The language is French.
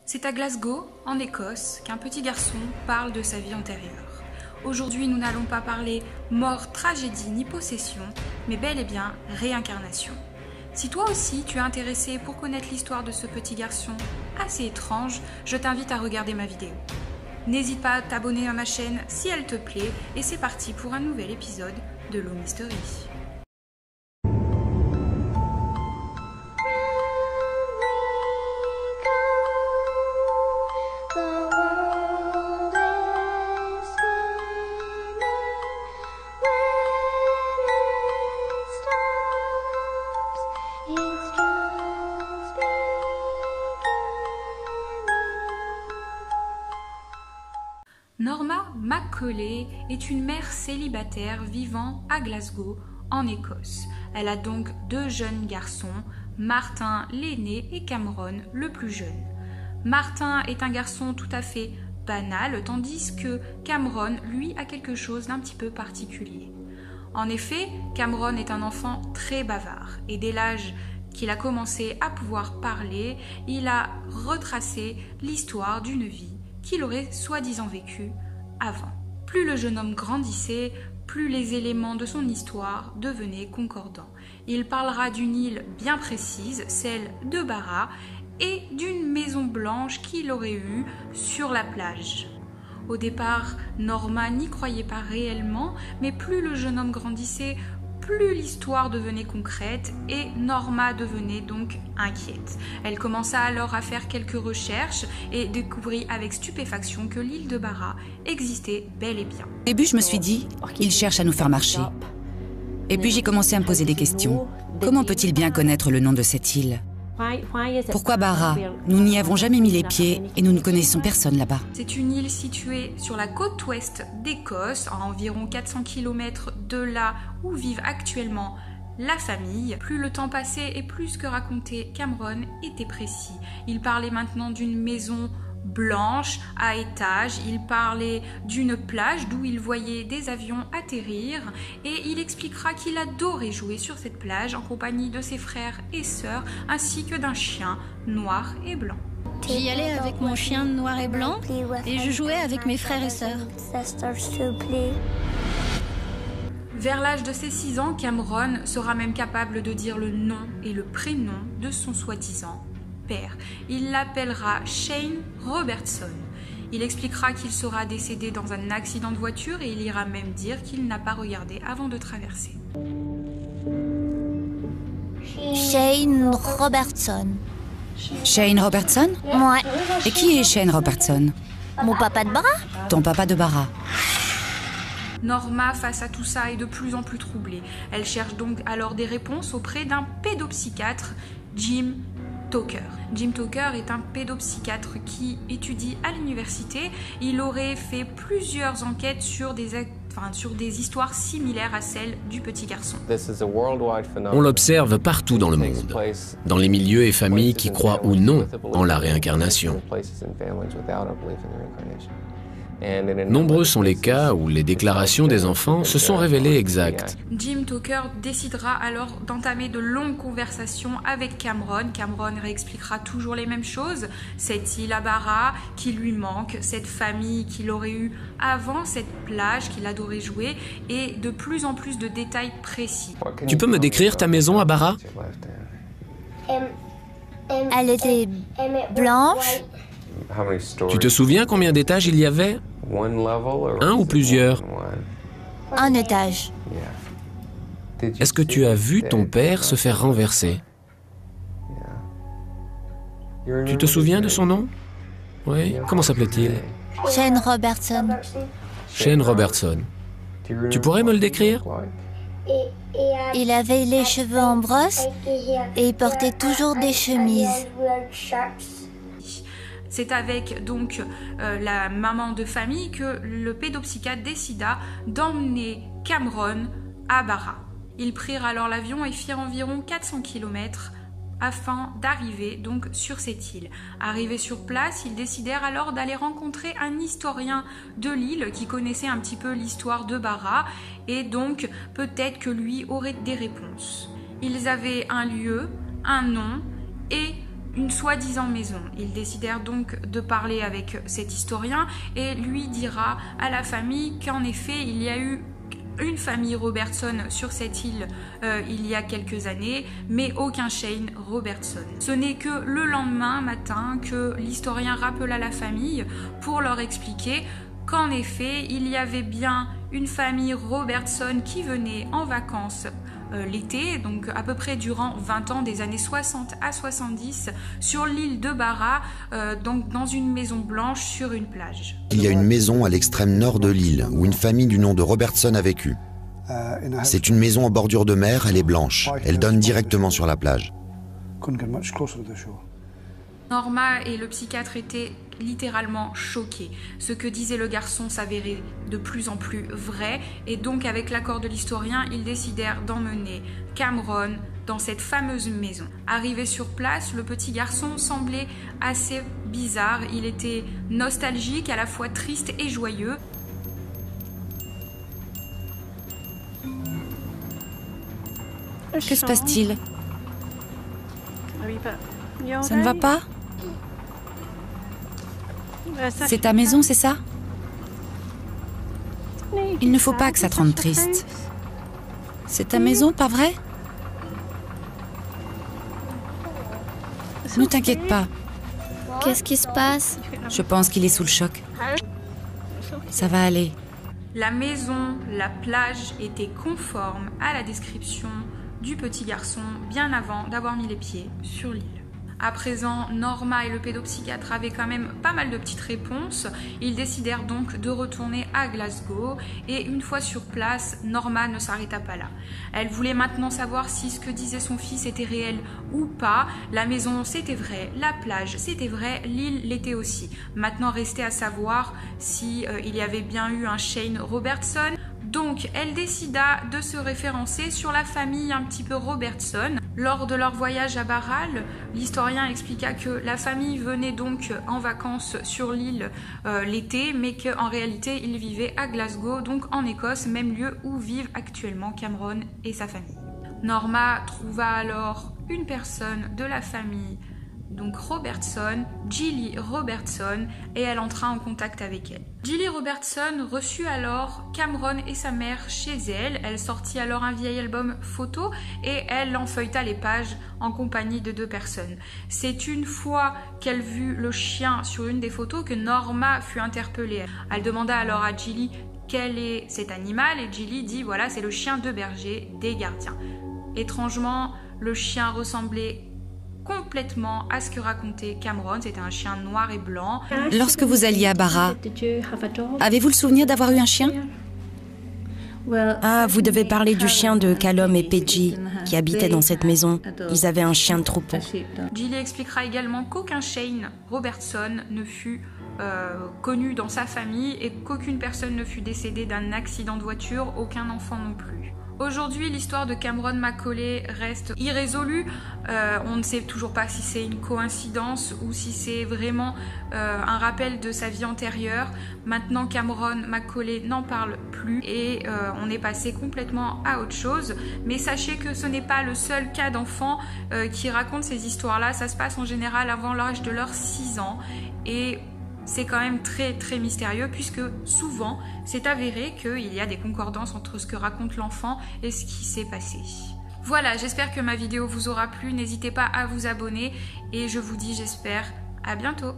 C'est à Glasgow, en Écosse, qu'un petit garçon parle de sa vie antérieure. Aujourd'hui, nous n'allons pas parler mort, tragédie ni possession, mais bel et bien réincarnation. Si toi aussi tu es intéressé pour connaître l'histoire de ce petit garçon assez étrange, je t'invite à regarder ma vidéo. N'hésite pas à t'abonner à ma chaîne si elle te plaît et c'est parti pour un nouvel épisode de Low Mystery. Norma Macaulay est une mère célibataire vivant à Glasgow, en Écosse. Elle a donc deux jeunes garçons, Martin l'aîné et Cameron le plus jeune. Martin est un garçon tout à fait banal, tandis que Cameron, lui, a quelque chose d'un petit peu particulier. En effet, Cameron est un enfant très bavard et dès l'âge qu'il a commencé à pouvoir parler, il a retracé l'histoire d'une vie qu'il aurait soi-disant vécu avant. Plus le jeune homme grandissait, plus les éléments de son histoire devenaient concordants. Il parlera d'une île bien précise, celle de Barra, et d'une maison blanche qu'il aurait eue sur la plage. Au départ, Norma n'y croyait pas réellement, mais plus le jeune homme grandissait, plus l'histoire devenait concrète et Norma devenait donc inquiète. Elle commença alors à faire quelques recherches et découvrit avec stupéfaction que l'île de Barra existait bel et bien. Au début, je me suis dit, il cherche à nous faire marcher. Et puis j'ai commencé à me poser des questions. Comment peut-il bien connaître le nom de cette île ? Pourquoi Barra ? Nous n'y avons jamais mis les pieds et nous ne connaissons personne là-bas. C'est une île située sur la côte ouest d'Écosse, à environ 400 km de là où vivent actuellement la famille. Plus le temps passait et plus ce que racontait Cameron était précis. Il parlait maintenant d'une maison blanche à étages, il parlait d'une plage d'où il voyait des avions atterrir et il expliquera qu'il adorait jouer sur cette plage en compagnie de ses frères et sœurs ainsi que d'un chien noir et blanc. J'y allais avec mon chien noir et blanc et je jouais avec mes frères et sœurs. Vers l'âge de ses 6 ans, Cameron sera même capable de dire le nom et le prénom de son soi-disant père. Il l'appellera Shane Robertson. Il expliquera qu'il sera décédé dans un accident de voiture et il ira même dire qu'il n'a pas regardé avant de traverser. Shane Robertson. Shane Robertson ? Ouais. Et qui est Shane Robertson ? Mon papa de Barra. Ton papa de Barra. Norma, face à tout ça, est de plus en plus troublée. Elle cherche donc alors des réponses auprès d'un pédopsychiatre, Jim Tucker. Jim Tucker est un pédopsychiatre qui étudie à l'université. Il aurait fait plusieurs enquêtes sur des histoires similaires à celles du petit garçon. On l'observe partout dans le monde, dans les milieux et familles qui croient ou non en la réincarnation. Nombreux sont les cas où les déclarations des enfants se sont révélées exactes. Jim Tucker décidera alors d'entamer de longues conversations avec Cameron. Cameron réexpliquera toujours les mêmes choses. Cette île à Barra qui lui manque, cette famille qu'il aurait eue avant, cette plage qu'il adorait jouer et de plus en plus de détails précis. Tu peux me décrire ta maison à Barra ? Elle était blanche. Tu te souviens combien d'étages il y avait ? Un ou plusieurs ? Un étage. Est-ce que tu as vu ton père se faire renverser ? Tu te souviens de son nom ? Oui, comment s'appelait-il ? Shane Robertson. Shane Robertson. Tu pourrais me le décrire ? Il avait les cheveux en brosse et il portait toujours des chemises. C'est avec donc la maman de famille que le pédopsychiatre décida d'emmener Cameron à Barra. Ils prirent alors l'avion et firent environ 400 km afin d'arriver donc sur cette île. Arrivés sur place, ils décidèrent alors d'aller rencontrer un historien de l'île qui connaissait un petit peu l'histoire de Barra et donc peut-être que lui aurait des réponses. Ils avaient un lieu, un nom et une soi-disant maison. Ils décidèrent donc de parler avec cet historien et lui dira à la famille qu'en effet il y a eu une famille Robertson sur cette île il y a quelques années, mais aucun Shane Robertson. Ce n'est que le lendemain matin que l'historien rappela la famille pour leur expliquer qu'en effet il y avait bien une famille Robertson qui venait en vacances l'été, donc à peu près durant 20 ans, des années 60 à 70, sur l'île de Barra, donc dans une maison blanche sur une plage. Il y a une maison à l'extrême nord de l'île où une famille du nom de Robertson a vécu. C'est une maison en bordure de mer, elle est blanche. Elle donne directement sur la plage. Norma et le psychiatre étaient littéralement choqués. Ce que disait le garçon s'avérait de plus en plus vrai et donc avec l'accord de l'historien, ils décidèrent d'emmener Cameron dans cette fameuse maison. Arrivé sur place, le petit garçon semblait assez bizarre. Il était nostalgique, à la fois triste et joyeux. Que se passe-t-il? Ça ne va pas? C'est ta maison, c'est ça? Il ne faut pas que ça te rende triste. C'est ta maison, pas vrai? Ne t'inquiète pas. Qu'est-ce qui se passe? Je pense qu'il est sous le choc. Ça va aller. La maison, la plage étaient conformes à la description du petit garçon bien avant d'avoir mis les pieds sur l'île. À présent, Norma et le pédopsychiatre avaient quand même pas mal de petites réponses. Ils décidèrent donc de retourner à Glasgow et une fois sur place, Norma ne s'arrêta pas là. Elle voulait maintenant savoir si ce que disait son fils était réel ou pas. La maison, c'était vrai, la plage, c'était vrai, l'île l'était aussi. Maintenant, restait à savoir si il y avait bien eu un Shane Robertson. Donc, elle décida de se référencer sur la famille un petit peu Robertson. Lors de leur voyage à Barral, l'historien expliqua que la famille venait donc en vacances sur l'île l'été, mais qu'en réalité, ils vivaient à Glasgow, donc en Écosse, même lieu où vivent actuellement Cameron et sa famille. Norma trouva alors une personne de la famille, donc Robertson, Gilly Robertson, et elle entra en contact avec elle. Gilly Robertson reçut alors Cameron et sa mère chez elle. Elle sortit alors un vieil album photo et elle en feuilleta les pages en compagnie de 2 personnes. C'est une fois qu'elle vit le chien sur une des photos que Norma fut interpellée. Elle demanda alors à Gilly quel est cet animal et Gilly dit voilà, c'est le chien de berger des gardiens. Étrangement, le chien ressemblait complètement à ce que racontait Cameron. C'était un chien noir et blanc. Lorsque vous alliez à Barra, avez-vous le souvenir d'avoir eu un chien? Ah, vous devez parler du chien de Callum et Peggy qui habitaient dans cette maison. Ils avaient un chien de troupeau. Gilly expliquera également qu'aucun Shane Robertson ne fut connu dans sa famille et qu'aucune personne ne fut décédée d'un accident de voiture, aucun enfant non plus. Aujourd'hui, l'histoire de Cameron Macaulay reste irrésolue. On ne sait toujours pas si c'est une coïncidence ou si c'est vraiment un rappel de sa vie antérieure. Maintenant, Cameron Macaulay n'en parle plus et on est passé complètement à autre chose. Mais sachez que ce n'est pas le seul cas d'enfant qui raconte ces histoires-là. Ça se passe en général avant l'âge de leurs 6 ans et c'est quand même très très mystérieux puisque souvent c'est avéré qu'il y a des concordances entre ce que raconte l'enfant et ce qui s'est passé. Voilà, j'espère que ma vidéo vous aura plu, n'hésitez pas à vous abonner et je vous dis j'espère à bientôt.